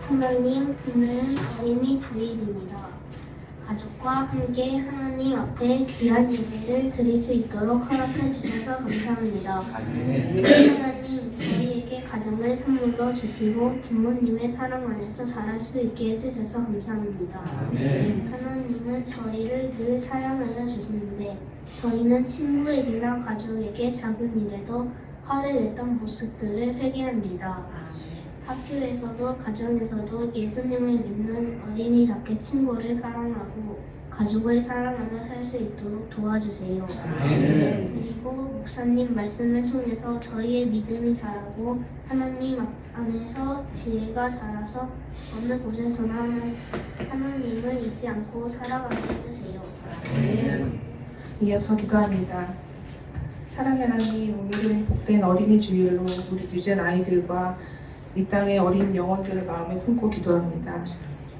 하나님, 오늘은 어린이 주일입니다. 가족과 함께 하나님 앞에 귀한 예배를 드릴 수 있도록 허락해 주셔서 감사합니다. 하나님, 저희에게 가정을 선물로 주시고 부모님의 사랑 안에서 자랄 수 있게 해주셔서 감사합니다. 하나님은 저희를 늘 사랑하여 주시는데 저희는 친구에게나 가족에게 작은 일에도 화를 냈던 모습들을 회개합니다. 학교에서도 가정에서도 예수님을 믿는 어린이답게 친구를 사랑하고 가족을 사랑하며 살 수 있도록 도와주세요. 그리고 목사님 말씀을 통해서 저희의 믿음이 자라고 하나님 안에서 지혜가 자라서 어느 곳에서나 하나님을 잊지 않고 살아가게 해주세요. 이어서 기도합니다. 사랑의 하나님, 오늘은 복된 어린이 주일로 우리 유전 아이들과 이 땅의 어린 영혼들을 마음에 품고 기도합니다.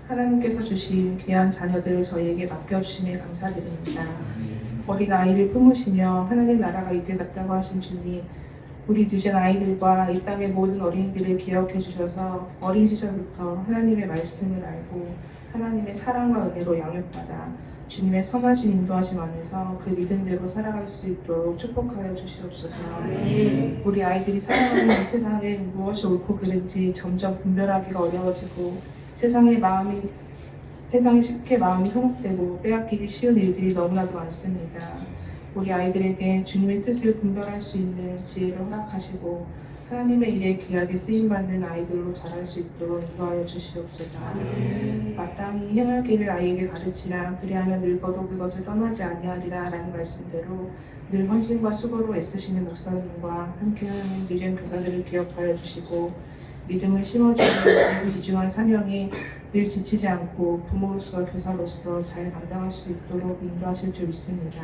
하나님께서 주신 귀한 자녀들을 저희에게 맡겨주심에 감사드립니다. 어린 아이를 품으시며 하나님 나라가 이끌 같다고 하신 주님, 우리 유전 아이들과 이 땅의 모든 어린이들을 기억해 주셔서 어린 시절부터 하나님의 말씀을 알고 하나님의 사랑과 은혜로 양육받아 주님의 선하신 인도하심 안에서 그 믿음대로 살아갈 수 있도록 축복하여 주시옵소서. 우리 아이들이 살아가는 이 세상에 무엇이 옳고 그른지 점점 분별하기가 어려워지고 세상에 쉽게 마음이 현혹되고 빼앗기기 쉬운 일들이 너무나도 많습니다. 우리 아이들에게 주님의 뜻을 분별할 수 있는 지혜를 허락하시고 하나님의 일에 귀하게 쓰임받는 아이들로 자랄 수 있도록 인도하여 주시옵소서. 마땅히 행할 길을 아이에게 가르치라. 그리하면 늙어도 그것을 떠나지 아니하리라 라는 말씀대로 늘 헌신과 수고로 애쓰시는 목사님과 함께하는 유전 교사들을 기억하여 주시고 믿음을 심어주는 귀중한 사명에 늘 지치지 않고 부모로서 교사로서 잘 감당할 수 있도록 인도하실 줄 믿습니다.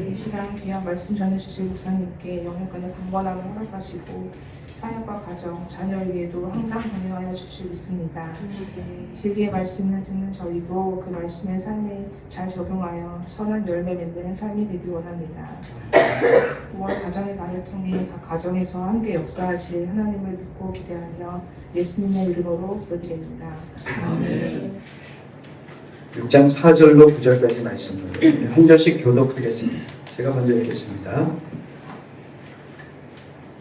이 시간 귀한 말씀 전해주실 목사님께 영혼간의 강건함을 허락하시고 사역과 가정, 자녀에게도 항상 동행하여 주실 믿습니다. 진리의 말씀을 듣는 저희도 그 말씀의 삶에 잘 적용하여 선한 열매 맺는 삶이 되길 원합니다. 5월 가정의 달을 통해 각 가정에서 함께 역사하실 하나님을 믿고 기대하며 예수님의 이름으로 기도드립니다. 아멘. 6장 4절로 9절까지 말씀을 한 절씩 교독하겠습니다. 제가 먼저 읽겠습니다.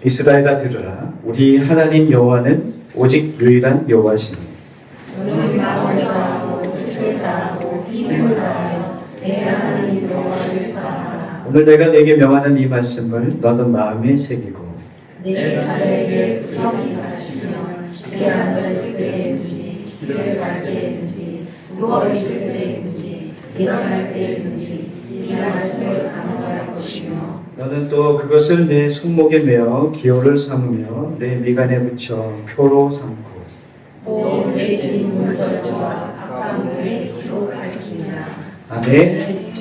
이스라엘아 들으라. 우리 하나님 여호와는 오직 유일한 여호와시니 너는 마음을 다하고 뜻을 다하고 힘을 다하여 내 하나님 여호와를 사랑하라. 오늘 내가 내게 명하는 이 말씀을 너는 마음에 새기고 내 자녀에게 구성이 가르치며 집에 앉아있을 때든지 길을 갈 때든지 누워있을 때든지 일어날 때든지 이 말씀을 강구할 것이며 너는 또 그것을 내 손목에 메어 기호를 삼으며 내 미간에 붙여 표로 삼고 또 내 진 문설주와 악방문의 기록을 지키라. 아멘.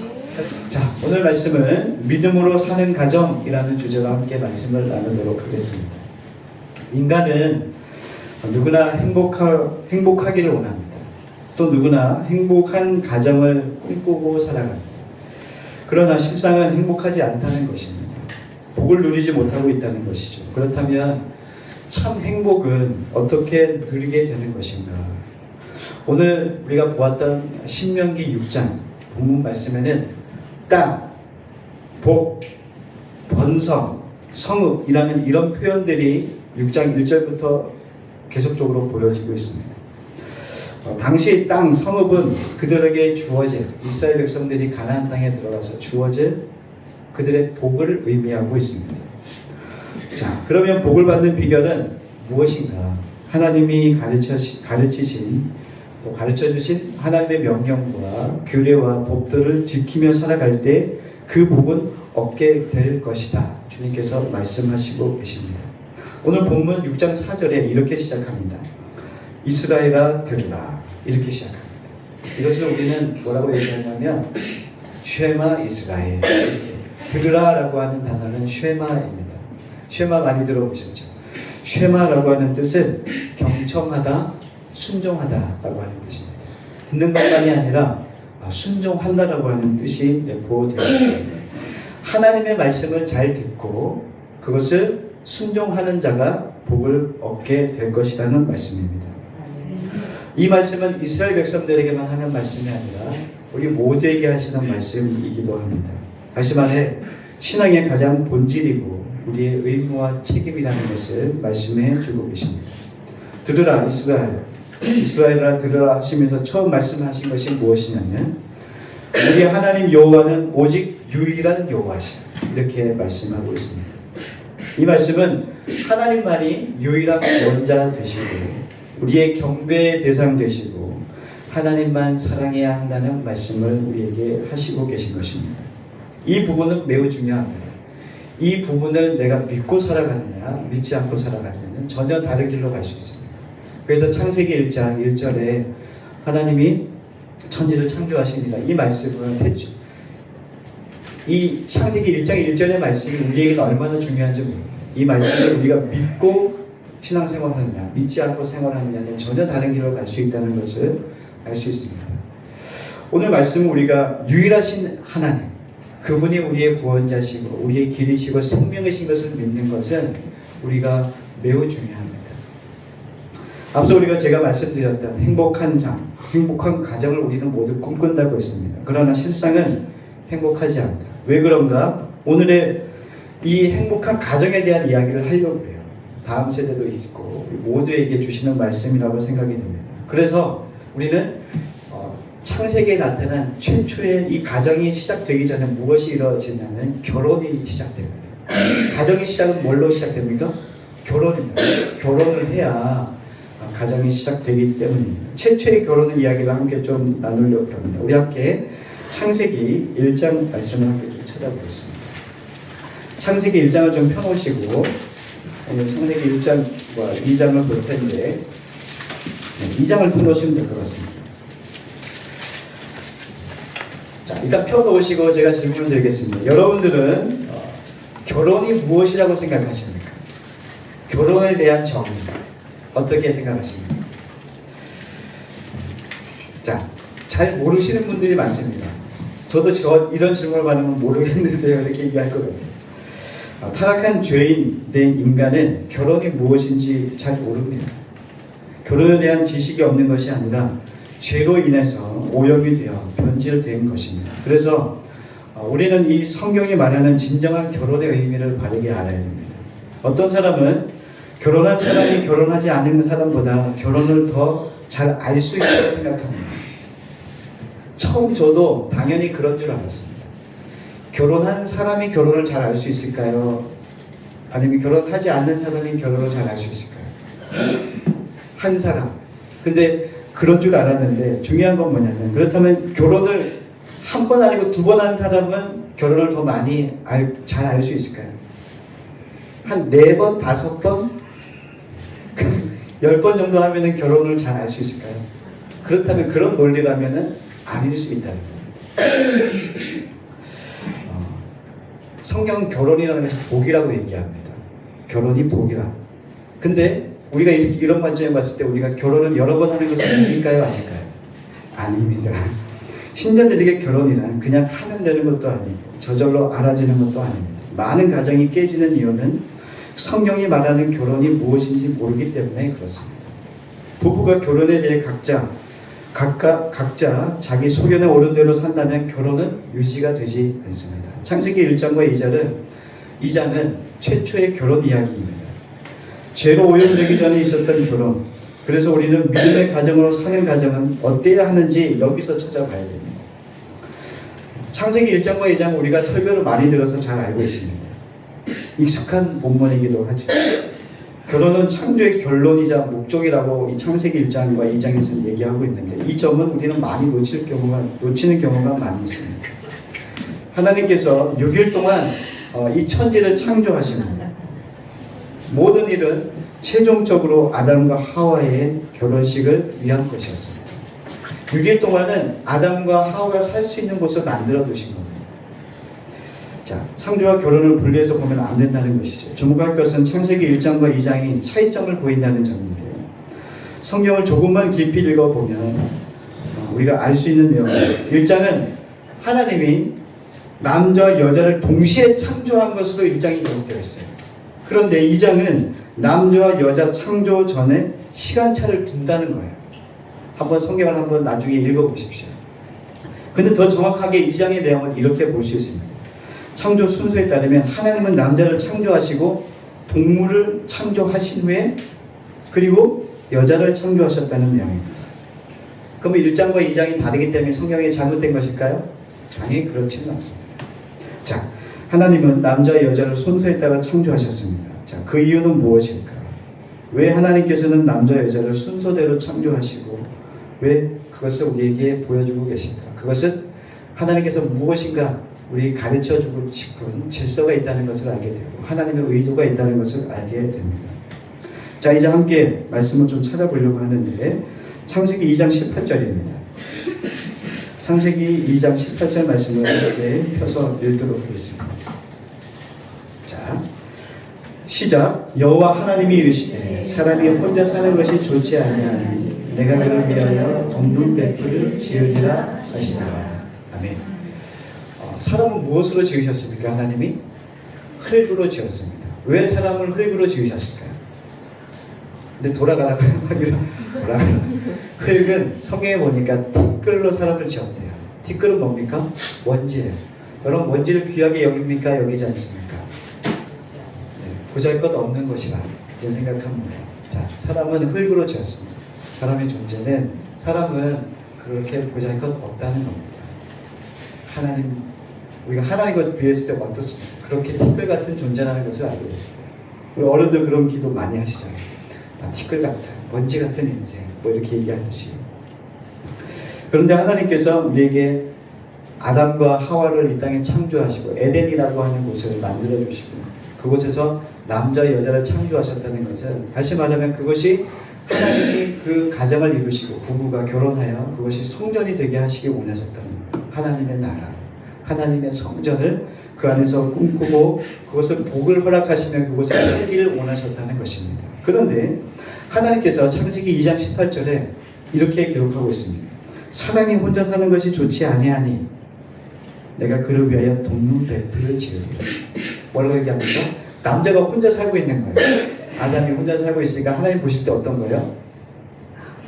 자, 오늘 말씀은 믿음으로 사는 가정이라는 주제로 함께 말씀을 나누도록 하겠습니다. 인간은 누구나 행복하기를 원합니다. 또 누구나 행복한 가정을 꿈꾸고 살아갑니다. 그러나 실상은 행복하지 않다는 것입니다. 복을 누리지 못하고 있다는 것이죠. 그렇다면 참 행복은 어떻게 누리게 되는 것인가? 오늘 우리가 보았던 신명기 6장 본문 말씀에는 땅, 복, 번성, 성읍이라는 이런 표현들이 6장 1절부터 계속적으로 보여지고 있습니다. 당시 땅, 성읍은 그들에게 주어질, 이스라엘 백성들이 가나안 땅에 들어가서 주어질 그들의 복을 의미하고 있습니다. 자, 그러면 복을 받는 비결은 무엇인가? 하나님이 가르치신 또 가르쳐주신 하나님의 명령과 규례와 법들을 지키며 살아갈 때 그 복은 얻게 될 것이다. 주님께서 말씀하시고 계십니다. 오늘 본문 6장 4절에 이렇게 시작합니다. 이스라엘아 들으라. 이렇게 시작합니다. 이것을 우리는 뭐라고 얘기하냐면 쉐마 이스라엘 이렇게 들으라라고 하는 단어는 쉐마입니다. 쉐마 많이 들어보셨죠? 쉐마라고 하는 뜻은 경청하다, 순종하다라고 하는 뜻입니다. 듣는 것만이 아니라 순종한다라고 하는 뜻이 내포되어 있습니다. 하나님의 말씀을 잘 듣고 그것을 순종하는 자가 복을 얻게 될 것이라는 말씀입니다. 이 말씀은 이스라엘 백성들에게만 하는 말씀이 아니라 우리 모두에게 하시는 말씀이기도 합니다. 다시 말해 신앙의 가장 본질이고 우리의 의무와 책임이라는 것을 말씀해 주고 계십니다. 들으라 이스라엘아 들으라 하시면서 처음 말씀하신 것이 무엇이냐면 우리 하나님 여호와는 오직 유일한 여호와시다, 이렇게 말씀하고 있습니다. 이 말씀은 하나님만이 유일한 원자 되시고 우리의 경배의 대상 되시고 하나님만 사랑해야 한다는 말씀을 우리에게 하시고 계신 것입니다. 이 부분은 매우 중요합니다. 이 부분을 내가 믿고 살아가느냐 믿지 않고 살아가느냐는 전혀 다른 길로 갈 수 있습니다. 그래서 창세기 1장 1절에 하나님이 천지를 창조하십니다. 이 말씀은 이 창세기 1장 1절의 말씀이 우리에게는 얼마나 중요한지 모릅니다. 이 말씀을 우리가 믿고 신앙생활하느냐 믿지 않고 생활하느냐는 전혀 다른 길로 갈 수 있다는 것을 알 수 있습니다. 오늘 말씀은 우리가 유일하신 하나님, 그분이 우리의 구원자시고 우리의 길이시고 생명이신 것을 믿는 것은 우리가 매우 중요합니다. 앞서 제가 말씀드렸던 행복한 삶, 행복한 가정을 우리는 모두 꿈꾼다고 했습니다. 그러나 실상은 행복하지 않다. 왜 그런가? 오늘의 이 행복한 가정에 대한 이야기를 하려고 해요. 다음 세대도 있고 모두에게 주시는 말씀이라고 생각이 됩니다. 그래서 우리는 창세기에 나타난 최초의 이 가정이 시작되기 전에 무엇이 이루어지냐면 결혼이 시작됩니다. 가정의 시작은 뭘로 시작됩니까? 결혼입니다. 결혼을 해야 가정이 시작되기 때문입니다. 최초의 결혼의 이야기를 함께 좀 나누려고 합니다. 우리 함께 창세기 1장 말씀을 함께 좀 찾아보겠습니다. 창세기 1장을 좀 펴놓으시고 창세기 1장과 2장을 볼 텐데 2장을 펴놓으시면 될 것 같습니다. 자, 일단 펴놓으시고 제가 질문을 드리겠습니다. 여러분들은 결혼이 무엇이라고 생각하십니까? 결혼에 대한 정의 어떻게 생각하십니까? 자, 잘 모르시는 분들이 많습니다. 저도 이런 질문을 받으면 모르겠는데요 이렇게 얘기하거든요. 타락한 죄인 된 인간은 결혼이 무엇인지 잘 모릅니다. 결혼에 대한 지식이 없는 것이 아니라 죄로 인해서 오염이 되어 변질된 것입니다. 그래서 우리는 이 성경이 말하는 진정한 결혼의 의미를 바르게 알아야 됩니다. 어떤 사람은 결혼한 사람이 결혼하지 않은 사람보다 결혼을 더 잘 알 수 있다고 생각합니다. 처음 저도 당연히 그런 줄 알았습니다. 결혼한 사람이 결혼을 잘 알 수 있을까요? 아니면 결혼하지 않는 사람이 결혼을 잘 알 수 있을까요? 한 사람. 근데 그런 줄 알았는데 중요한 건 뭐냐면 그렇다면 결혼을 한 번 아니고 2번 한 사람은 결혼을 더 많이 잘 알 수 있을까요? 한 4번, 5번, 10번 정도 하면은 결혼을 잘 알 수 있을까요? 그렇다면 그런 논리라면은 아닐 수 있다는 거예요. 성경은 결혼이라는 것이 복이라고 얘기합니다. 결혼이 복이라. 근데 우리가 이런 관점에 봤을 때 우리가 결혼을 여러 번 하는 것은 복일까요? 아닐까요? 아닙니다. 신자들에게 결혼이란 그냥 하면 되는 것도 아니고 저절로 알아지는 것도 아닙니다. 많은 가정이 깨지는 이유는 성경이 말하는 결혼이 무엇인지 모르기 때문에 그렇습니다. 부부가 결혼에 대해 각자 자기 소견에 오른 대로 산다면 결혼은 유지가 되지 않습니다. 창세기 1장과 2장은 최초의 결혼 이야기입니다. 죄로 오염되기 전에 있었던 결혼. 그래서 우리는 믿음의 가정으로 사는 가정은 어때야 하는지 여기서 찾아봐야 됩니다. 창세기 1장과 2장 우리가 설교를 많이 들어서 잘 알고 있습니다. 익숙한 본문이기도 하죠. 결혼은 창조의 결론이자 목적이라고 이 창세기 1장과 2장에서 얘기하고 있는데 이 점은 우리는 많이 놓치는 경우가 많이 있습니다. 하나님께서 6일 동안 이 천지를 창조하십니다. 모든 일은 최종적으로 아담과 하와의 결혼식을 위한 것이었습니다. 6일 동안은 아담과 하와가 살 수 있는 곳을 만들어 두신 겁니다. 자, 창조와 결혼을 분리해서 보면 안 된다는 것이죠. 주목할 것은 창세기 1장과 2장이 차이점을 보인다는 점인데요. 성경을 조금만 깊이 읽어보면 우리가 알 수 있는 내용입니다. 1장은 하나님이 남자와 여자를 동시에 창조한 것으로 1장이 기록되어 있어요. 그런데 2장은 남자와 여자 창조 전에 시간차를 둔다는 거예요. 한번 성경을 한번 나중에 읽어보십시오. 근데 더 정확하게 2장의 내용을 이렇게 볼 수 있습니다. 창조 순서에 따르면 하나님은 남자를 창조하시고 동물을 창조하신 후에 그리고 여자를 창조하셨다는 내용입니다. 그러면 1장과 2장이 다르기 때문에 성경이 잘못된 것일까요? 당연히 그렇지는 않습니다. 자, 하나님은 남자와 여자를 순서에 따라 창조하셨습니다. 자, 그 이유는 무엇일까? 왜 하나님께서는 남자와 여자를 순서대로 창조하시고 왜 그것을 우리에게 보여주고 계신가? 그것은 하나님께서 무엇인가 우리 가르쳐주고 싶은 질서가 있다는 것을 알게 되고 하나님의 의도가 있다는 것을 알게 됩니다. 자, 이제 함께 말씀을 좀 찾아보려고 하는데 창세기 2장 18절입니다. 창세기 2장 18절 말씀을 이렇게 펴서 읽도록 하겠습니다. 자, 시작. 여호와 하나님이 이르시되 사람이 혼자 사는 것이 좋지 아니하니 내가 그를 위하여 돕는 뱃불을 지으리라 하시니라. 아멘. 사람은 무엇으로 지으셨습니까? 하나님이 흙으로 지었습니다. 왜 사람을 흙으로 지으셨을까요? 근데 돌아가라고 흙은 성경에 보니까 티끌로 사람을 지었대요. 티끌은 뭡니까? 먼지예요. 여러분 먼지를 귀하게 여깁니까? 여기지 않습니까? 네, 보잘것없는 것이라 이런 생각합니다. 자, 사람은 흙으로 지었습니다. 사람은 그렇게 보잘것없다는 겁니다. 우리가 하나님과 비했을 때 어떻습니까? 그렇게 티끌 같은 존재라는 것을 알게 됩니다. 우리 어른들 그런 기도 많이 하시잖아요. 티끌 같아, 먼지 같은 인생, 이렇게 얘기하듯이. 그런데 하나님께서 우리에게 아담과 하와를 이 땅에 창조하시고 에덴이라고 하는 곳을 만들어 주시고 그곳에서 남자 여자를 창조하셨다는 것은 다시 말하면 그것이 하나님이 그 가정을 이루시고 부부가 결혼하여 그것이 성전이 되게 하시기 원하셨다는 거예요. 하나님의 나라, 하나님의 성전을 그 안에서 꿈꾸고 그것을 복을 허락하시며 그곳에 살기를 원하셨다는 것입니다. 그런데 하나님께서 창세기 2장 18절에 이렇게 기록하고 있습니다. 사람이 혼자 사는 것이 좋지 아니하니 내가 그를 위하여 돕는 뱃불을 지으리라. 뭐라고 얘기합니까? 남자가 혼자 살고 있는 거예요. 아담이 혼자 살고 있으니까 하나님 보실 때 어떤 거예요?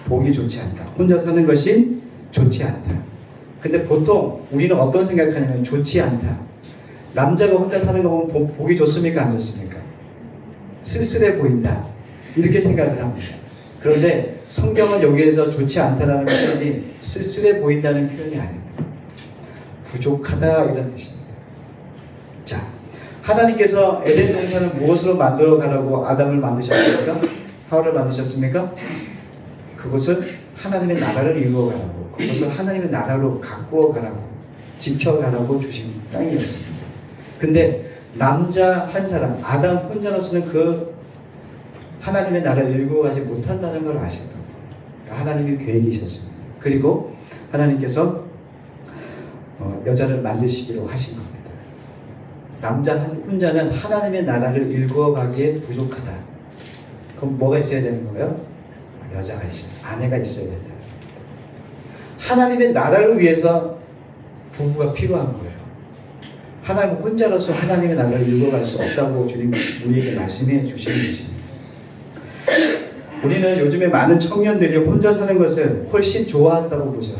복이 좋지 않다. 혼자 사는 것이 좋지 않다. 근데 보통 우리는 어떤 생각하냐면 좋지 않다. 남자가 혼자 사는 거 보면 복이 좋습니까? 안 좋습니까? 쓸쓸해 보인다. 이렇게 생각을 합니다. 그런데 성경은 여기에서 좋지 않다라는 표현이 쓸쓸해 보인다는 표현이 아닙니다. 부족하다 이런 뜻입니다. 자, 하나님께서 에덴 동산을 무엇으로 만들어 가라고 아담을 만드셨습니까? 하와를 만드셨습니까? 그것을 하나님의 나라를 이루어 가라고, 그것을 하나님의 나라로 가꾸어 가라고, 지켜 가라고 주신 땅이었습니다. 근데 남자 한 사람, 아담 혼자로서는 그 하나님의 나라를 이루어가지 못한다는 걸 아셨던 거예요. 그러니까 하나님의 계획이셨습니다. 그리고 하나님께서 여자를 만드시기로 하신 겁니다. 남자 혼자는 하나님의 나라를 일구어가기에 부족하다. 그럼 뭐가 있어야 되는 거예요? 여자가 있어야 돼요. 아내가 있어야 된다. 하나님의 나라를 위해서 부부가 필요한 거예요. 하나님 혼자로서 하나님의 나라를 일궈갈 수 없다고 주님 우리에게 말씀해 주시는 것입니다. 우리는 요즘에 많은 청년들이 혼자 사는 것을 훨씬 좋아한다고 보죠.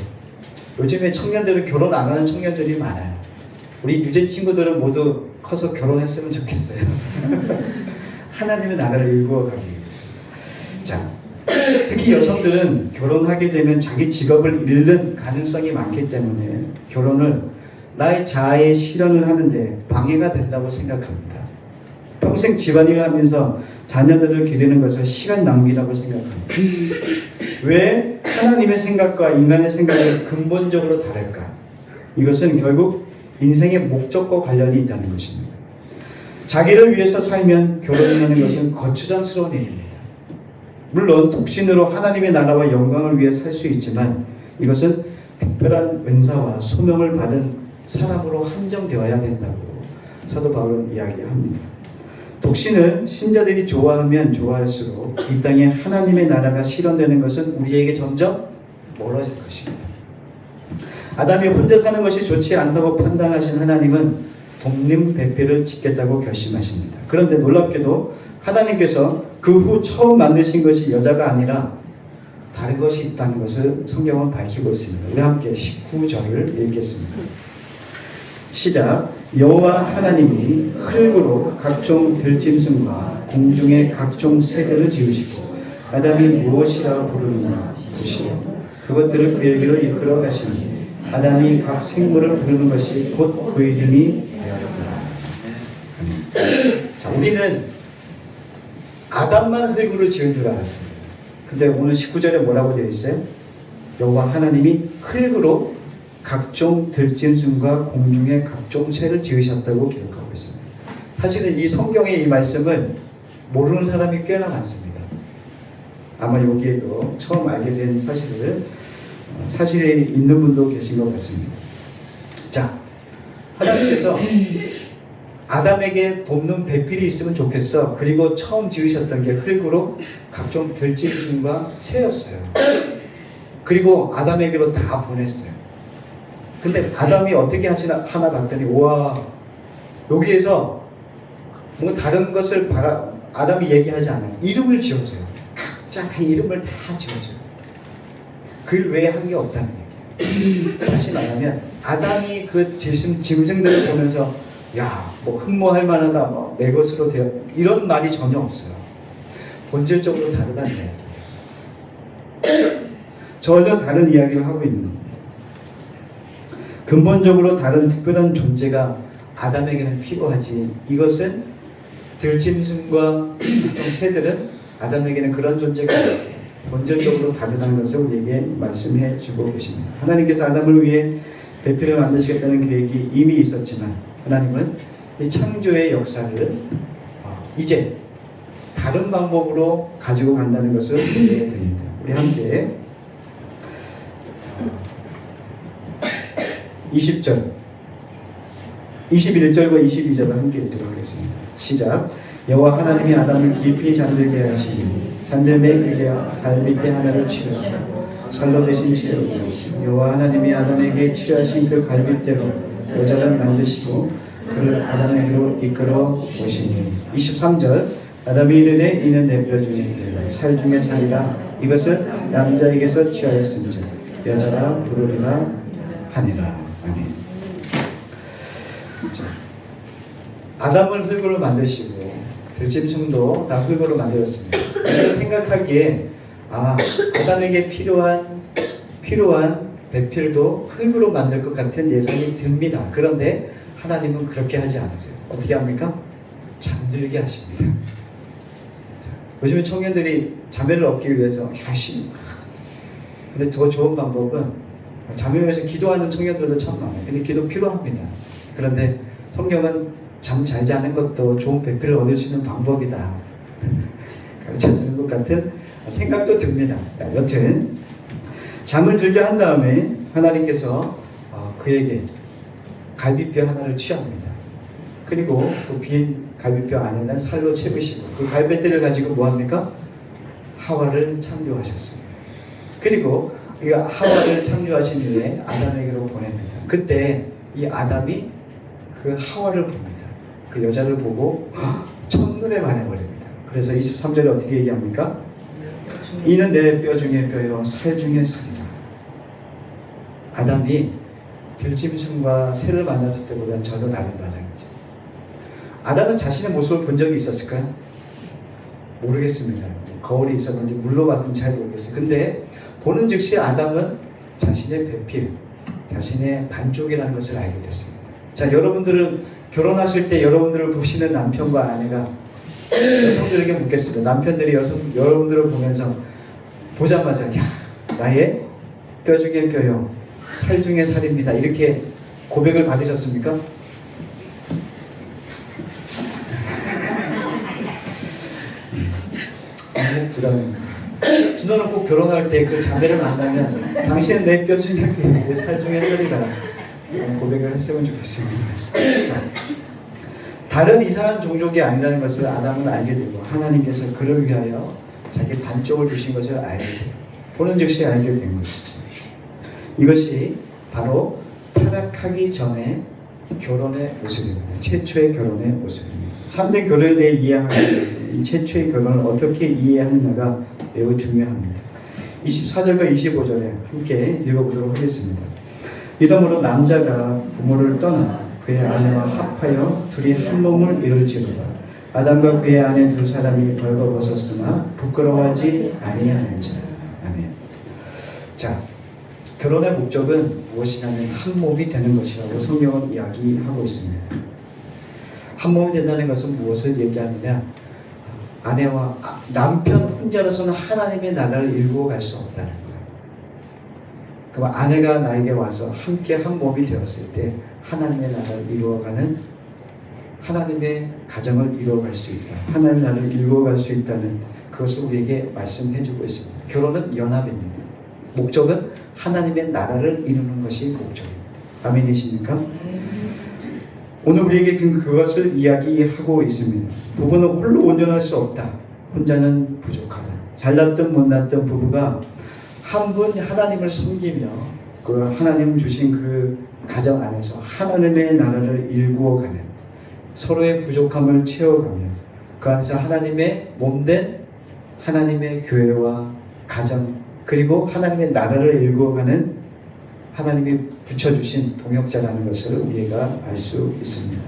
요즘에 청년들은 결혼 안 하는 청년들이 많아요. 우리 유재 친구들은 모두 커서 결혼했으면 좋겠어요. 하나님의 나라를 일구어가기 위해서. 자, 특히 여성들은 결혼하게 되면 자기 직업을 잃는 가능성이 많기 때문에 결혼을 나의 자아의 실현을 하는데 방해가 된다고 생각합니다. 평생 집안일을 하면서 자녀들을 기르는 것을 시간 낭비라고 생각합니다. 왜 하나님의 생각과 인간의 생각이 근본적으로 다를까? 이것은 결국 인생의 목적과 관련이 있다는 것입니다. 자기를 위해서 살면 결혼이라는 것은 거추장스러운 일입니다. 물론 독신으로 하나님의 나라와 영광을 위해 살 수 있지만 이것은 특별한 은사와 소명을 받은 사람으로 한정되어야 된다고 사도 바울은 이야기합니다. 독신을 신자들이 좋아하면 좋아할수록 이 땅에 하나님의 나라가 실현되는 것은 우리에게 점점 멀어질 것입니다. 아담이 혼자 사는 것이 좋지 않다고 판단하신 하나님은 돕는 배필을 짓겠다고 결심하십니다. 그런데 놀랍게도 하나님께서 그 후 처음 만드신 것이 여자가 아니라 다른 것이 있다는 것을 성경은 밝히고 있습니다. 우리 함께 19절을 읽겠습니다. 시작. 여호와 하나님이 흙으로 각종 들짐승과 공중의 각종 새들을 지으시고 아담이 무엇이라 부르느냐 보시오. 그것들을 그에게로 이끌어 가시니 아담이 각 생물을 부르는 것이 곧 그 이름이 되었더라. 자, 우리는 아담만 흙으로 지은 줄 알았습니다. 근데 오늘 19절에 뭐라고 되어 있어요? 여호와 하나님이 흙으로 각종 들짐승과 공중의 각종 새를 지으셨다고 기록하고 있습니다. 사실은 이 성경의 이 말씀을 모르는 사람이 꽤나 많습니다. 아마 여기에도 처음 알게 된 사실에 있는 분도 계신 것 같습니다. 자, 하나님께서 아담에게 돕는 배필이 있으면 좋겠어. 그리고 처음 지으셨던 게 흙으로 각종 들짐승과 새였어요. 그리고 아담에게로 다 보냈어요. 근데 아담이 어떻게 하나 봤더니 우와, 여기에서 뭔가 다른 것을 아담이 얘기하지 않아요. 이름을 지어줘요. 각자 그 이름을 다 지어줘요. 그 외에 한 게 없다는 얘기예요. 다시 말하면 아담이 그 짐승들을 보면서 야, 뭐 흠모할 만하다, 뭐 내 것으로 되어 이런 말이 전혀 없어요. 본질적으로 다르다는 이야기예요. 전혀 다른 이야기를 하고 있는 겁니다. 근본적으로 다른 특별한 존재가 아담에게는 필요하지. 이것은 들짐승과 각종 새들은 아담에게는 그런 존재가 본질적으로 다르다는 것을 우리에게 말씀해 주고 계십니다. 하나님께서 아담을 위해 배필을 만드시겠다는 계획이 이미 있었지만 하나님은 이 창조의 역사를 이제 다른 방법으로 가지고 간다는 것을 이해해야 됩니다. 우리 함께 20절, 21절과 22절을 함께 읽도록 하겠습니다. 시작. 여호와 하나님이 아담을 깊이 잠들게 하시니 잠들매 그에게 갈빗대 하나를 치르시고 살로 대신 치르고 여호와 하나님이 아담에게 치료하신 그 갈빗대로 여자를 만드시고 그를 아담에게로 이끌어 오시니 23절. 아담이 이르되 이는 내 뼈 중에 살 중에 살이라 이것을 남자에게서 취하였은즉 여자라 부르리라 하니라. 아멘. 자, 아담을 흙으로 만드시고 들짐승도 다 흙으로 만들었습니다. 그래서 생각하기에 아담에게 필요한 배필도 흙으로 만들 것 같은 예상이 듭니다. 그런데 하나님은 그렇게 하지 않으세요. 어떻게 합니까? 잠들게 하십니다. 자, 요즘에 청년들이 잠을 얻기 위해서 열심히 근데 더 좋은 방법은 잠을 위해서 기도하는 청년들도 참 많아요. 근데 기도 필요합니다. 그런데 성경은 잠 잘 자는 것도 좋은 배필을 얻을 수 있는 방법이다 가르쳐주는 것 같은 생각도 듭니다. 여튼 잠을 들게 한 다음에 하나님께서 그에게 갈빗뼈 하나를 취합니다. 그리고 그 빈 갈빗뼈 안에는 살로 채우시고 그 갈빗대를 가지고 뭐합니까? 하와를 창조하셨습니다. 그리고 이 하와를 창조하신 후에 아담에게로 보냅니다. 그때 이 아담이 그 하와를 봅니다. 그 여자를 보고 첫눈에 반해버립니다. 그래서 23절에 어떻게 얘기합니까? 이는 내 뼈 중에 뼈요 살 중에 살이라. 아담이 들짐승과 새를 만났을 때보다는 전혀 다른 반응이죠. 아담은 자신의 모습을 본 적이 있었을까요? 모르겠습니다. 거울이 있었는지 물로 봤는지 잘 모르겠어요. 근데 보는 즉시 아담은 자신의 배필, 자신의 반쪽이라는 것을 알게 됐습니다. 자, 여러분들은 결혼하실 때 여러분들을 보시는 남편과 아내가 여성들에게 묻겠습니다. 남편들이 여러분들을 보면서 보자마자 야, 나의 뼈 중에 뼈요, 살 중에 살입니다. 이렇게 고백을 받으셨습니까? 너무 부담입니다. 준호는 꼭 결혼할 때 그 자매를 만나면 당신은 내 뼈 중에 뼈, 내 살 중에 살이다 고백을 했으면 좋겠습니다. 자, 다른 이상한 종족이 아니라는 것을 아담은 알게 되고 하나님께서 그를 위하여 자기 반쪽을 주신 것을 알게 되고 보는 즉시 알게 된 것이죠. 이것이 바로 타락하기 전에 결혼의 모습입니다. 최초의 결혼의 모습입니다. 참된 결혼에 대해 이해하기 위해서 이 최초의 결혼을 어떻게 이해하느냐가 매우 중요합니다. 24절과 25절에 함께 읽어보도록 하겠습니다. 이러므로 남자가 부모를 떠나 그의 아내와 합하여 둘이 한 몸을 이룰지로다. 아담과 그의 아내 두 사람이 벌거벗었으나 부끄러워하지 아니하는지라. 아멘. 자, 결혼의 목적은 무엇이냐면 한 몸이 되는 것이라고 성경은 이야기하고 있습니다. 한 몸이 된다는 것은 무엇을 얘기하느냐? 아내와 남편 혼자로서는 하나님의 나라를 이루어 갈 수 없다는 거예요. 그럼 아내가 나에게 와서 함께 한 몸이 되었을 때 하나님의 나라를 이루어가는, 하나님의 가정을 이루어갈 수 있다. 하나님의 나라를 이루어갈 수 있다는 그것을 우리에게 말씀해주고 있습니다. 결혼은 연합입니다. 목적은 하나님의 나라를 이루는 것이 목적입니다. 아멘이십니까? 오늘 우리에게 그것을 이야기하고 있습니다. 부부는 홀로 온전할 수 없다. 혼자는 부족하다. 잘났든 못났든 부부가 한 분 하나님을 섬기며 그 하나님 주신 그 가정 안에서 하나님의 나라를 일구어가는, 서로의 부족함을 채워가며 그 안에서 하나님의 몸된 하나님의 교회와 가정, 그리고 하나님의 나라를 일구어가는 하나님이 붙여주신 동역자라는 것을 우리가 알 수 있습니다.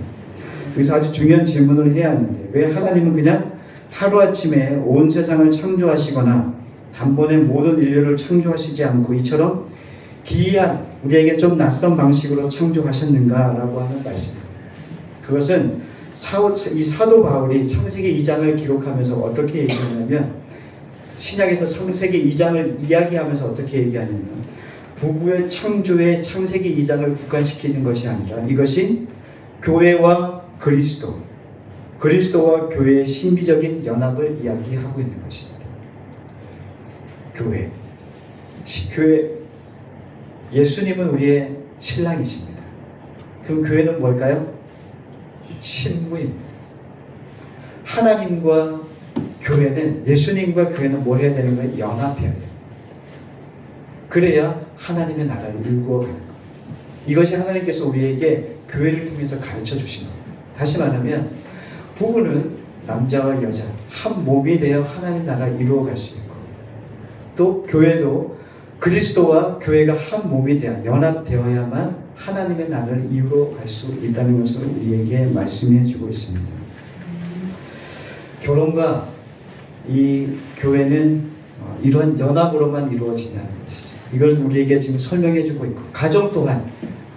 여기서 아주 중요한 질문을 해야 하는데, 왜 하나님은 그냥 하루아침에 온 세상을 창조하시거나 단번에 모든 인류를 창조하시지 않고 이처럼 기이한, 우리에게 좀 낯선 방식으로 창조하셨는가라고 하는 말씀입니다. 그것은 이 사도 바울이 창세기 2장을 기록하면서 어떻게 얘기하냐면, 신약에서 창세기 2장을 이야기하면서 어떻게 얘기하냐면, 부부의 창조에 창세기 2장을 국한시키는 것이 아니라 이것이 교회와 그리스도와 교회의 신비적인 연합을 이야기하고 있는 것입니다. 교회, 예수님은 우리의 신랑이십니다. 그럼 교회는 뭘까요? 신부입니다. 하나님과 교회는, 예수님과 교회는 뭘 해야 되는 거예요? 연합해야 돼요. 그래야 하나님의 나라를 일구어가는 거예요. 이것이 하나님께서 우리에게 교회를 통해서 가르쳐 주신 겁니다. 다시 말하면 부부는 남자와 여자 한 몸이 되어 하나님 나라를 이루어갈 수 있고, 또 교회도 그리스도와 교회가 한 몸이 되어 연합되어야만 하나님의 나라를 이루어갈 수 있다는 것을 우리에게 말씀해 주고 있습니다. 결혼과 이 교회는 이런 연합으로만 이루어지냐는 것이죠. 이걸 우리에게 지금 설명해 주고 있고, 가정 또한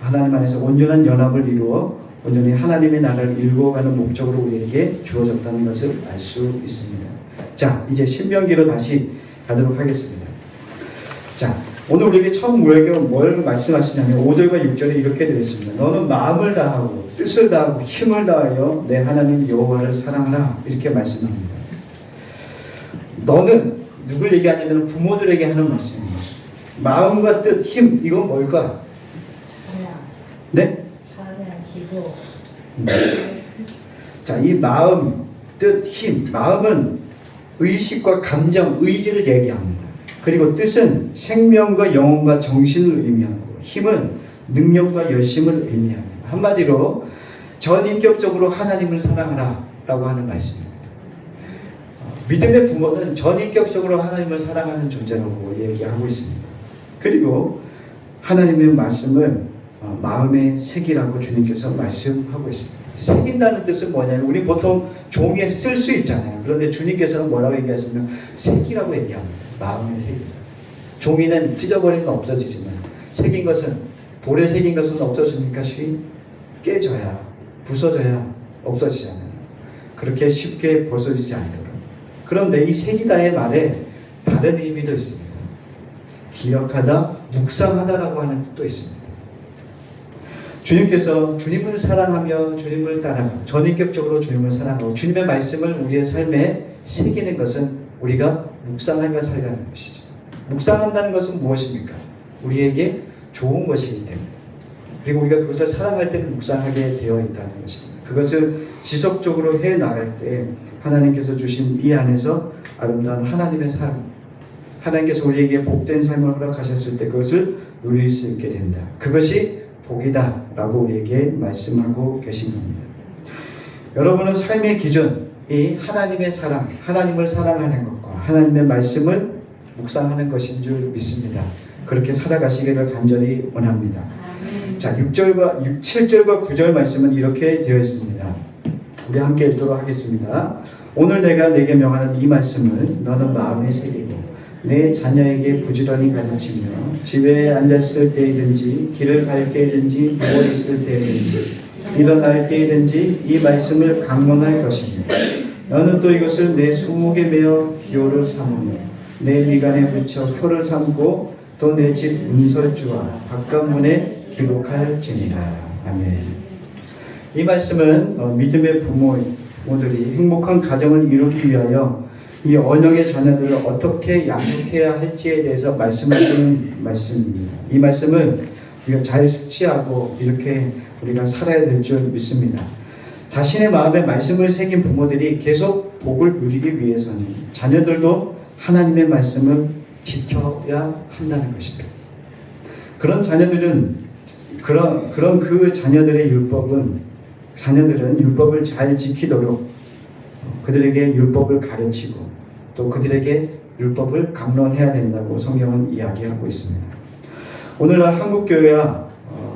하나님 안에서 온전한 연합을 이루어 온전히 하나님의 나라를 이루어가는 목적으로 우리에게 주어졌다는 것을 알 수 있습니다. 자, 이제 신명기로 다시 가도록 하겠습니다. 자, 오늘 우리에게 처음 뭘 말씀하시냐면 5절과 6절에 이렇게 되어 있습니다. 너는 마음을 다하고 뜻을 다하고 힘을 다하여 내 하나님 여호와를 사랑하라, 이렇게 말씀합니다. 너는 누굴 얘기하냐면 부모들에게 하는 말씀입니다. 마음과 뜻, 힘, 이건 뭘까? 찬양. 네? 찬양, 기도. 자, 이 마음, 뜻, 힘. 마음은 의식과 감정, 의지를 얘기합니다. 그리고 뜻은 생명과 영혼과 정신을 의미하고, 힘은 능력과 열심을 의미합니다. 한마디로 전인격적으로 하나님을 사랑하라 라고 하는 말씀입니다. 믿음의 부모는 전인격적으로 하나님을 사랑하는 존재라고 얘기하고 있습니다. 그리고 하나님의 말씀을 마음에 새기라고 주님께서 말씀하고 있습니다. 새긴다는 뜻은 뭐냐면, 우리 보통 종이에 쓸 수 있잖아요. 그런데 주님께서는 뭐라고 얘기하시면 새기라고 얘기합니다. 마음에 새기라. 종이는 찢어버리면 없어지지만 새긴 것은, 돌에 새긴 것은 없어집니까? 깨져야, 부서져야 없어지잖아요. 그렇게 쉽게 벗어지지 않도록. 그런데 이 새기다의 말에 다른 의미도 있습니다. 기억하다, 묵상하다라고 하는 뜻도 있습니다. 주님께서 주님을 사랑하며 주님을 따라가, 전인격적으로 주님을 사랑하고 주님의 말씀을 우리의 삶에 새기는 것은 우리가 묵상하며 살아가는 것이죠. 묵상한다는 것은 무엇입니까? 우리에게 좋은 것이기 때문에, 그리고 우리가 그것을 사랑할 때는 묵상하게 되어 있다는 것입니다. 그것을 지속적으로 해나갈 때 하나님께서 주신 이 안에서 아름다운 하나님의 삶, 하나님께서 우리에게 복된 삶을 허락하셨을 때 그것을 누릴 수 있게 된다. 그것이 복이다 라고 우리에게 말씀하고 계신 겁니다. 여러분은 삶의 기준이 하나님의 사랑, 하나님을 사랑하는 것과 하나님의 말씀을 묵상하는 것인 줄 믿습니다. 그렇게 살아가시기를 간절히 원합니다. 자, 7절과 9절 말씀은 이렇게 되어 있습니다. 우리 함께 읽도록 하겠습니다. 오늘 내가 내게 명하는 이 말씀을 너는 마음에 새기고 내 자녀에게 부지런히 가르치며 집에 앉았을 때이든지 길을 갈 때이든지 누워 있을 때이든지 일어날 때이든지 이 말씀을 강론할 것입니다. 너는 또 이것을 내 손목에 매어 기호를 삼으며 내 미간에 붙여 표를 삼고 또 내 집 문설주와 바깥문에 기록할지니라. 아멘. 이 말씀은 믿음의 부모들이 행복한 가정을 이루기 위하여 이 언영의 자녀들을 어떻게 양육해야 할지에 대해서 말씀하시는 말씀입니다. 이 말씀을 우리가 잘 숙지하고 이렇게 우리가 살아야 될 줄 믿습니다. 자신의 마음에 말씀을 새긴 부모들이 계속 복을 누리기 위해서는 자녀들도 하나님의 말씀을 지켜야 한다는 것입니다. 그런 자녀들은 그 자녀들의 자녀들은 율법을 잘 지키도록 그들에게 율법을 가르치고 또 그들에게 율법을 강론해야 된다고 성경은 이야기하고 있습니다. 오늘날 한국교회와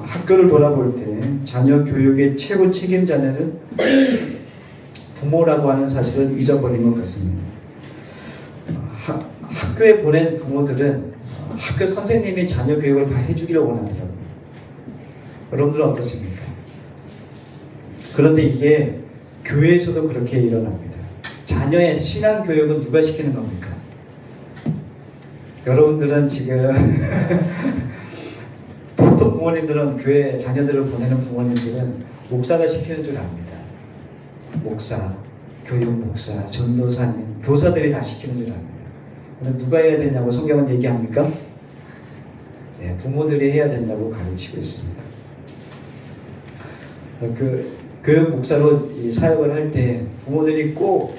학교를 돌아볼 때 자녀 교육의 최고 책임자는 부모라고 하는 사실을 잊어버린 것 같습니다. 학교에 보낸 부모들은 학교 선생님이 자녀 교육을 다 해주기를 원하더라고요. 여러분들은 어떻습니까? 그런데 이게 교회에서도 그렇게 일어납니다. 자녀의 신앙 교육은 누가 시키는 겁니까? 여러분들은 지금 보통 부모님들은 교회 자녀들을 보내는 부모님들은 목사가 시키는 줄 압니다. 목사, 교육 목사, 전도사님, 교사들이 다 시키는 줄 압니다. 근데 누가 해야 되냐고 성경은 얘기합니까? 네, 부모들이 해야 된다고 가르치고 있습니다. 교육 목사로 이 사역을 할 때 부모들이 꼭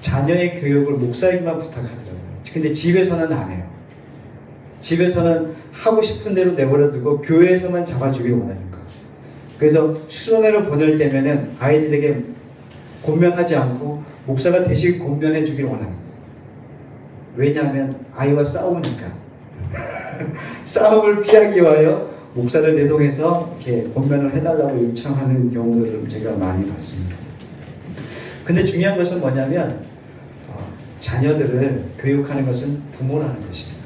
자녀의 교육을 목사에게만 부탁하더라고요. 근데 집에서는 안 해요. 집에서는 하고 싶은 대로 내버려 두고 교회에서만 잡아주길 원하는 거. 그래서 수련회를 보낼 때면은 아이들에게 권면하지 않고 목사가 대신 권면해 주길 원하는 거예요. 왜냐하면 아이와 싸우니까. 싸움을 피하기 위하여 목사를 내동해서 이렇게 권면을 해달라고 요청하는 경우들을 제가 많이 봤습니다. 근데 중요한 것은 뭐냐면 자녀들을 교육하는 것은 부모라는 것입니다.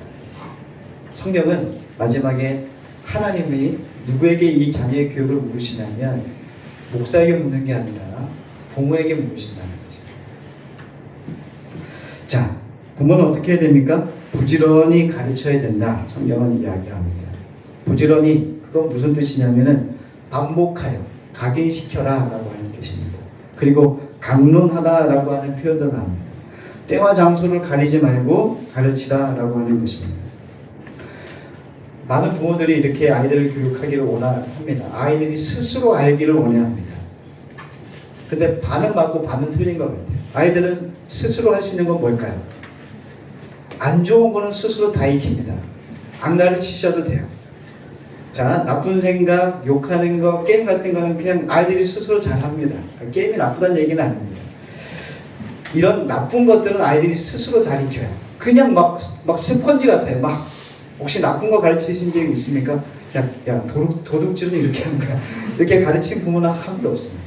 성경은 마지막에 하나님이 누구에게 이 자녀의 교육을 물으시냐면 목사에게 묻는 게 아니라 부모에게 물으신다는 것입니다. 자, 부모는 어떻게 해야 됩니까? 부지런히 가르쳐야 된다. 성경은 이야기합니다. 부지런히, 그건 무슨 뜻이냐면은 반복하여, 각인시켜라 라고 하는 뜻입니다. 그리고 강론하다 라고 하는 표현도 나옵니다. 때와 장소를 가리지 말고 가르치라 라고 하는 것입니다. 많은 부모들이 이렇게 아이들을 교육하기를 원합니다. 아이들이 스스로 알기를 원해합니다. 근데 반은 맞고 반은 틀린 것 같아요. 아이들은 스스로 할 수 있는 건 뭘까요? 안 좋은 거는 스스로 다 익힙니다. 안 가르치셔도 돼요. 자, 나쁜 생각, 욕하는 거, 게임 같은 거는 그냥 아이들이 스스로 잘 합니다. 게임이 나쁘다는 얘기는 아닙니다. 이런 나쁜 것들은 아이들이 스스로 잘 익혀요. 그냥 막 스펀지 같아요. 혹시 나쁜 거 가르치신 적이 있습니까? 야, 도둑질은 이렇게 하는 거야. 이렇게 가르친 부모는 한 번도 없습니다.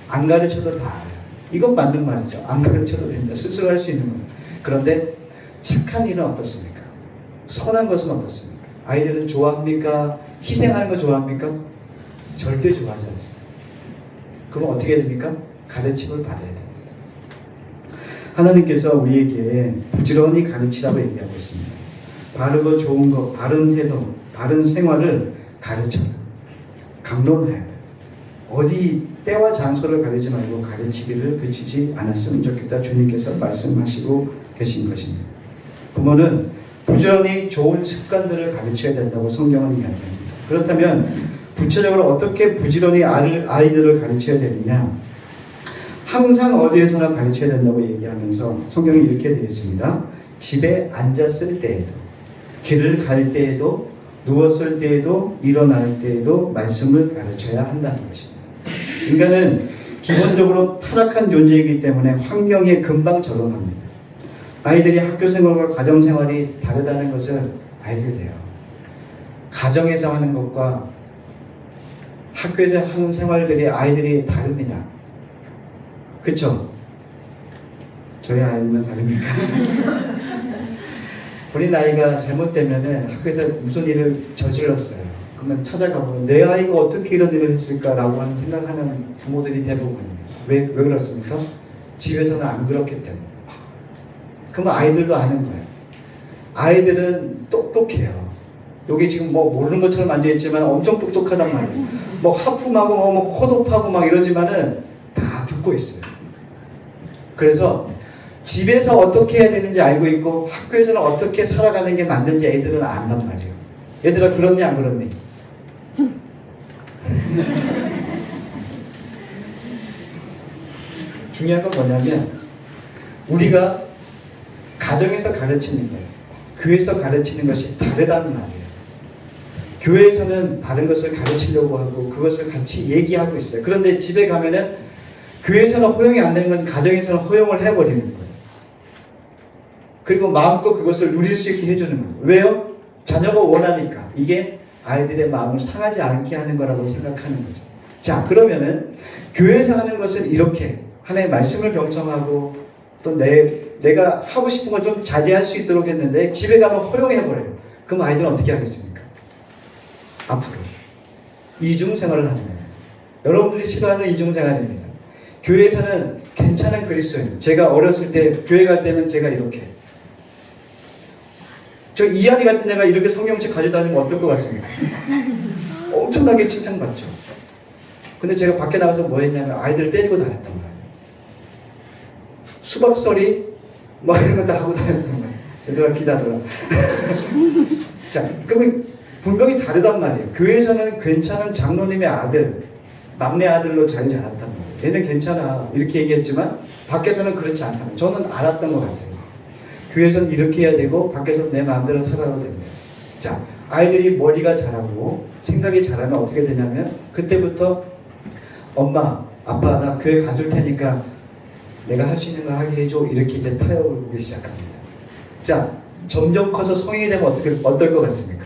안 가르쳐도 다 알아요. 이건 맞는 말이죠. 안 가르쳐도 됩니다. 스스로 할 수 있는 거예요. 그런데 착한 일은 어떻습니까? 선한 것은 어떻습니까? 아이들은 좋아합니까? 희생하는 거 좋아합니까? 절대 좋아하지 않습니다. 그럼 어떻게 됩니까? 가르침을 받아야 됩니다. 하나님께서 우리에게 부지런히 가르치라고 얘기하고 있습니다. 바르고 좋은 것, 바른 태도, 바른 생활을 가르쳐라. 강론해야 돼. 어디 때와 장소를 가리지 말고 가르치기를 그치지 않았으면 좋겠다. 주님께서 말씀하시고 계신 것입니다. 부모는 부지런히 좋은 습관들을 가르쳐야 된다고 성경은 이야기합니다. 그렇다면 구체적으로 어떻게 부지런히 아이들을 가르쳐야 되느냐? 항상 어디에서나 가르쳐야 된다고 얘기하면서 성경이 이렇게 되어 있습니다. 집에 앉았을 때에도, 길을 갈 때에도, 누웠을 때에도, 일어날 때에도 말씀을 가르쳐야 한다는 것입니다. 인간은 기본적으로 타락한 존재이기 때문에 환경에 금방 적응합니다. 아이들이 학교 생활과 가정 생활이 다르다는 것을 알게 돼요. 가정에서 하는 것과 학교에서 하는 생활들이 아이들이 다릅니다. 그쵸? 저희 아이는 다릅니까? 본인 아이가 잘못되면은 학교에서 무슨 일을 저질렀어요. 그러면 찾아가보면 내 아이가 어떻게 이런 일을 했을까라고 하는 생각하는 부모들이 대부분입니다. 왜 그렇습니까? 집에서는 안 그렇기 때문에. 그러면 아이들도 아는 거예요. 아이들은 똑똑해요. 여기 지금 뭐 모르는 것처럼 앉아있지만 엄청 똑똑하단 말이에요. 뭐 하품하고 뭐 코독하고 막 이러지만은 다 듣고 있어요. 그래서 집에서 어떻게 해야 되는지 알고 있고 학교에서는 어떻게 살아가는 게 맞는지 애들은 안단 말이에요. 얘들아 그렇니 안 그렇니? 중요한 건 뭐냐면 우리가 가정에서 가르치는 거예요. 교회에서 가르치는 것이 다르다는 말이에요. 교회에서는 바른 것을 가르치려고 하고 그것을 같이 얘기하고 있어요. 그런데 집에 가면은 교회에서는 허용이 안 되는 건 가정에서는 허용을 해버리는 거예요. 그리고 마음껏 그것을 누릴 수 있게 해주는 거예요. 왜요? 자녀가 원하니까. 이게 아이들의 마음을 상하지 않게 하는 거라고 생각하는 거죠. 자, 그러면은 교회에서 하는 것은 이렇게 하나의 말씀을 경청하고 또 내가 하고 싶은 거 좀 자제할 수 있도록 했는데 집에 가면 허용해버려요. 그럼 아이들은 어떻게 하겠습니까? 앞으로 이중생활을 하는 거예요. 여러분들이 싫어하는 이중생활입니다. 교회에서는 괜찮은 그리스도인. 제가 어렸을 때 교회 갈 때는 제가 이렇게 저 이한이 같은 애가 이렇게 성경책 가져다니면 어떨 것 같습니까? 엄청나게 칭찬받죠. 근데 제가 밖에 나가서 뭐 했냐면 아이들 때리고 다녔단 말이에요. 수박서리 뭐 이런 거 다 하고 다녔단 말이에요. 얘들아 기다려라. 자, 그러면 분명히 다르단 말이에요. 교회에서는 괜찮은 장로님의 아들, 막내 아들로 잘 자랐단 말이에요. 얘는 괜찮아 이렇게 얘기했지만 밖에서는 그렇지 않다는 거예요. 저는 알았던 것 같아요. 교회에서는 이렇게 해야 되고 밖에서 내 마음대로 살아도 됩니다. 자, 아이들이 머리가 자라고 생각이 자라면 어떻게 되냐면 그때부터 엄마, 아빠 나 교회 가줄 테니까 내가 할 수 있는 거 하게 해줘 이렇게 이제 타협을 보기 시작합니다. 자, 점점 커서 성인이 되면 어떨 것 같습니까?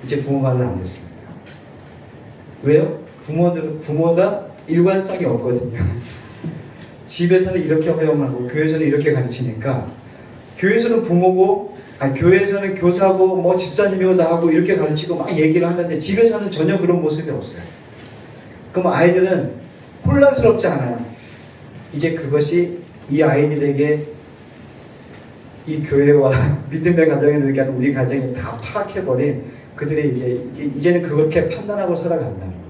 이제 부모 말을 안 듣습니다. 왜요? 부모가 일관성이 없거든요. 집에서는 이렇게 허용하고 교회에서는 이렇게 가르치니까 교회에서는 부모고 교회에서는 교사고 뭐 집사님이고 나하고 이렇게 가르치고 막 얘기를 하는데 집에서는 전혀 그런 모습이 없어요. 그럼 아이들은 혼란스럽지 않아요. 이제 그것이 이 아이들에게 이 교회와 믿음의 가정에 느끼는 우리 가정이 다 파악해버린 그들의 이제는 그렇게 판단하고 살아간다는 거예요.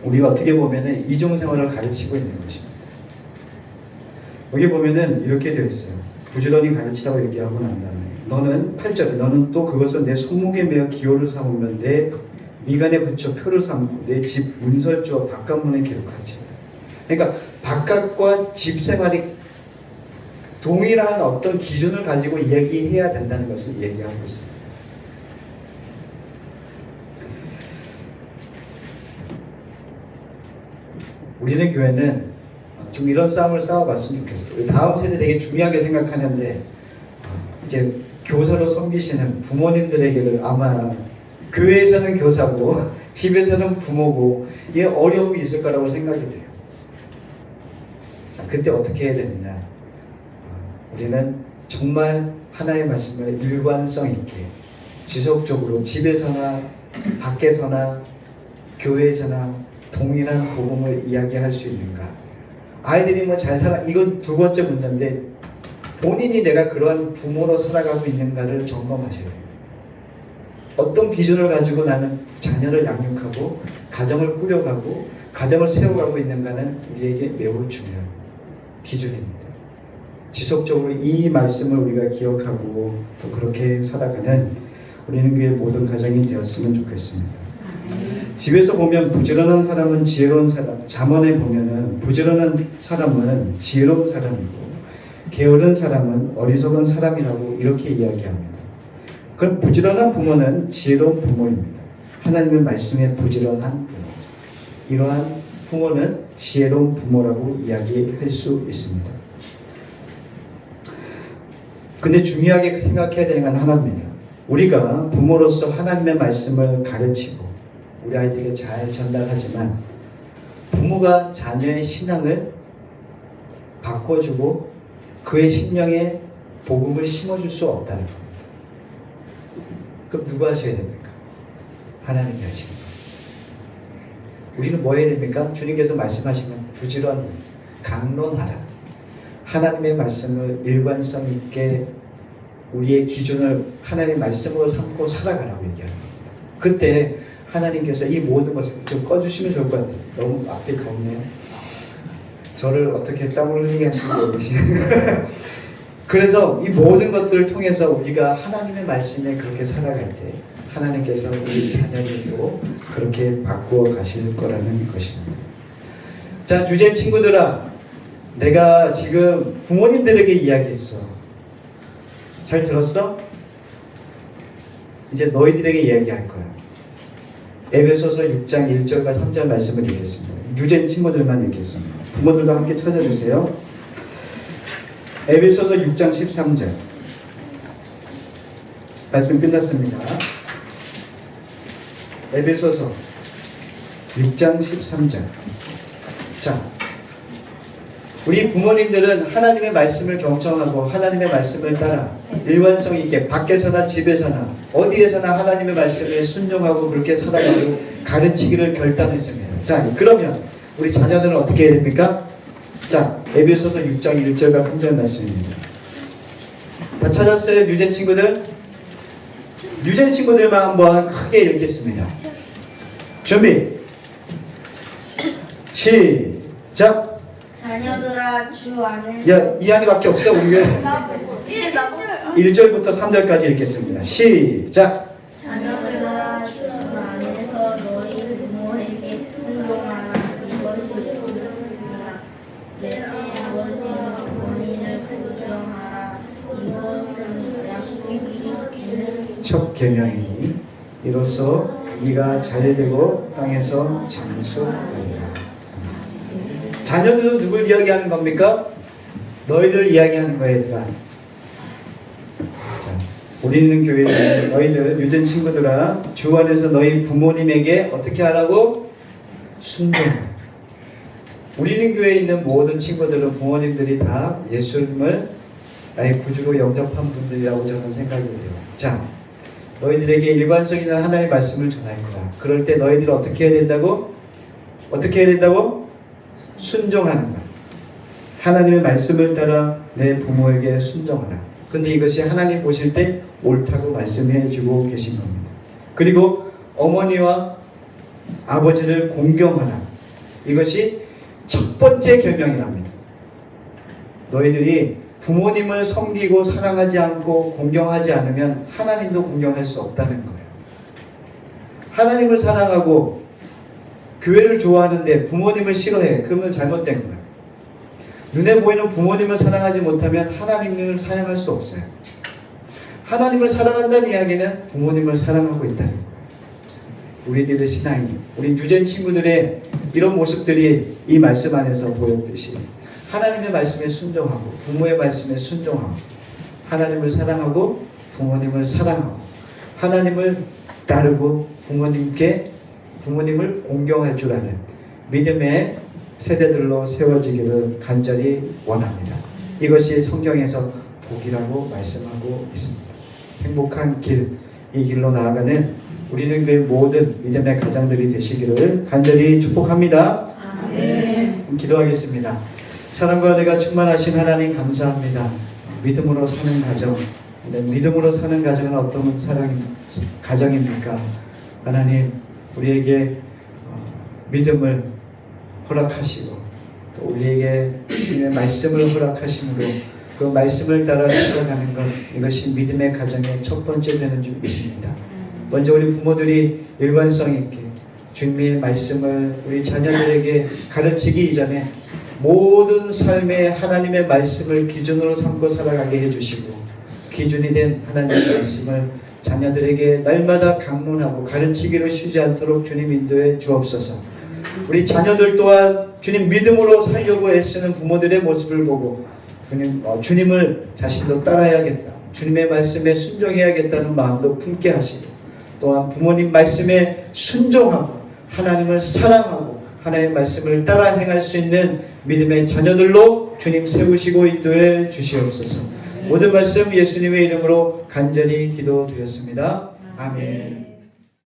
우리가 어떻게 보면은 이중생활을 가르치고 있는 것입니다. 여기 보면은 이렇게 되어 있어요. 부지런히 가르치라고 얘기하고 난 다음에 너는 8절에 너는 또 그것을 내 손목에 매어 기호를 삼으면 내 미간에 붙여 표를 삼고 내 집 문설주와 바깥문에 기록할지어다. 그러니까 바깥과 집 생활이 동일한 어떤 기준을 가지고 얘기해야 된다는 것을 얘기하고 있습니다. 우리는 교회는 좀 이런 싸움을 싸워봤으면 좋겠어요. 다음 세대 되게 중요하게 생각하는데 이제 교사로 섬기시는 부모님들에게는 아마 교회에서는 교사고 집에서는 부모고 이게 어려움이 있을 거라고 생각이 돼요. 자, 그때 어떻게 해야 되느냐? 우리는 정말 하나의 말씀을 일관성 있게 지속적으로 집에서나 밖에서나 교회에서나 동일한 복음을 이야기할 수 있는가? 아이들이 뭐 잘 살아, 이건 두 번째 문제인데 본인이 내가 그러한 부모로 살아가고 있는가를 점검하셔야 돼요. 어떤 기준을 가지고 나는 자녀를 양육하고 가정을 꾸려가고 가정을 세워가고 있는가는 우리에게 매우 중요한 기준입니다. 지속적으로 이 말씀을 우리가 기억하고 또 그렇게 살아가는 우리는 교회 모든 가정이 되었으면 좋겠습니다. 집에서 보면 부지런한 사람은 지혜로운 사람, 잠언에 보면은 부지런한 사람은 지혜로운 사람이고 게으른 사람은 어리석은 사람이라고 이렇게 이야기합니다. 그럼 부지런한 부모는 지혜로운 부모입니다. 하나님의 말씀에 부지런한 부모. 이러한 부모는 지혜로운 부모라고 이야기할 수 있습니다. 근데 중요하게 생각해야 되는 건 하나입니다. 우리가 부모로서 하나님의 말씀을 가르치고 우리 아이들에게 잘 전달하지만 부모가 자녀의 신앙을 바꿔주고 그의 심령에 복음을 심어줄 수 없다는 겁니다. 그럼 누가 하셔야 됩니까? 하나님이 하시는 거예요. 우리는 뭐 해야 됩니까? 주님께서 말씀하시면 부지런히 강론하라. 하나님의 말씀을 일관성 있게 우리의 기준을 하나님의 말씀으로 삼고 살아가라고 얘기하는 겁니다. 그때 하나님께서 이 모든 것을 좀 꺼주시면 좋을 것 같아요. 너무 앞에 덥네요. 저를 어떻게 땀을 흘리게 하시는 계시네요. 그래서 이 모든 것들을 통해서 우리가 하나님의 말씀에 그렇게 살아갈 때 하나님께서 우리 자녀들도 그렇게 바꾸어 가실 거라는 것입니다. 자, 유진 친구들아, 내가 지금 부모님들에게 이야기했어. 잘 들었어? 이제 너희들에게 이야기할 거야. 에베소서 6장 1절과 3절 말씀을 읽겠습니다. 유진 친구들만 읽겠습니다. 부모들도 함께 찾아주세요. 에베소서 6장 13절 말씀 끝났습니다. 에베소서 6장 13절. 자, 우리 부모님들은 하나님의 말씀을 경청하고 하나님의 말씀을 따라 일관성 있게 밖에서나 집에서나 어디에서나 하나님의 말씀에 순종하고 그렇게 살아가고 가르치기를 결단했습니다. 자, 그러면 우리 자녀들은 어떻게 해야 됩니까? 자, 에베소서 6장 1절과 3절 말씀입니다. 다 찾았어요? 유진 친구들? 유진 친구들만 한번 크게 읽겠습니다. 준비 시작. 자녀들아 주 안에서 야, 이 안에밖에 없어. 우리가 1절부터 3절까지 읽겠습니다. 시작. 자녀들아 주 안에서 너희 부모에게 순종하라. 이것이 복음이라. 내 아버지와 어머니를 존경하라. 이것은 약속이 첫 계명이니 이로써 네가 잘되고 땅에서 장수하리라. 자녀들은 누굴 이야기하는 겁니까? 너희들 이야기하는 거야, 얘들아. 자, 우리는 교회에 너희들 유전 친구들아, 주 안에서 너희 부모님에게 어떻게 하라고? 순종하라. 우리는 교회에 있는 모든 친구들은 부모님들이 다 예수님을 나의 구주로 영접한 분들이라고 저는 생각이 돼요. 자, 너희들에게 일관성 있는 하나님의 말씀을 전할 거야. 그럴 때 너희들은 어떻게 해야 된다고? 어떻게 해야 된다고? 순종하는 것. 하나님의 말씀을 따라 내 부모에게 순종하라. 근데 이것이 하나님 보실 때 옳다고 말씀해 주고 계신 겁니다. 그리고 어머니와 아버지를 공경하라. 이것이 첫 번째 계명이랍니다. 너희들이 부모님을 섬기고 사랑하지 않고 공경하지 않으면 하나님도 공경할 수 없다는 거예요. 하나님을 사랑하고 교회를 좋아하는데 부모님을 싫어해. 그러면 잘못된 거예요. 눈에 보이는 부모님을 사랑하지 못하면 하나님을 사랑할 수 없어요. 하나님을 사랑한다는 이야기는 부모님을 사랑하고 있다는 거예요. 우리들의 신앙이, 우리 유전 친구들의 이런 모습들이 이 말씀 안에서 보였듯이 하나님의 말씀에 순종하고 부모의 말씀에 순종하고 하나님을 사랑하고 부모님을 사랑하고 하나님을 따르고 부모님을 공경할 줄 아는 믿음의 세대들로 세워지기를 간절히 원합니다. 이것이 성경에서 복이라고 말씀하고 있습니다. 행복한 길, 이 길로 나아가는 우리는 교회 모든 믿음의 가장들이 되시기를 간절히 축복합니다. 아멘. 기도하겠습니다. 사랑과 은혜가 충만하신 하나님 감사합니다. 믿음으로 사는 가정, 믿음으로 사는 가정은 어떤 가정입니까? 하나님, 우리에게 믿음을 허락하시고 또 우리에게 주님의 말씀을 허락하심으로 그 말씀을 따라 살아가는 것, 이것이 믿음의 가정의 첫 번째 되는 줄 믿습니다. 먼저 우리 부모들이 일관성 있게 주님의 말씀을 우리 자녀들에게 가르치기 이전에 모든 삶에 하나님의 말씀을 기준으로 삼고 살아가게 해주시고 기준이 된 하나님의 말씀을 자녀들에게 날마다 강론하고 가르치기를 쉬지 않도록 주님 인도해 주옵소서. 우리 자녀들 또한 주님 믿음으로 살려고 애쓰는 부모들의 모습을 보고 주님을 자신도 따라야겠다. 주님의 말씀에 순종해야겠다는 마음도 품게 하시고 또한 부모님 말씀에 순종하고 하나님을 사랑하고 하나님의 말씀을 따라 행할 수 있는 믿음의 자녀들로 주님 세우시고 인도해 주시옵소서. 모든 말씀 예수님의 이름으로 간절히 기도드렸습니다. 아멘.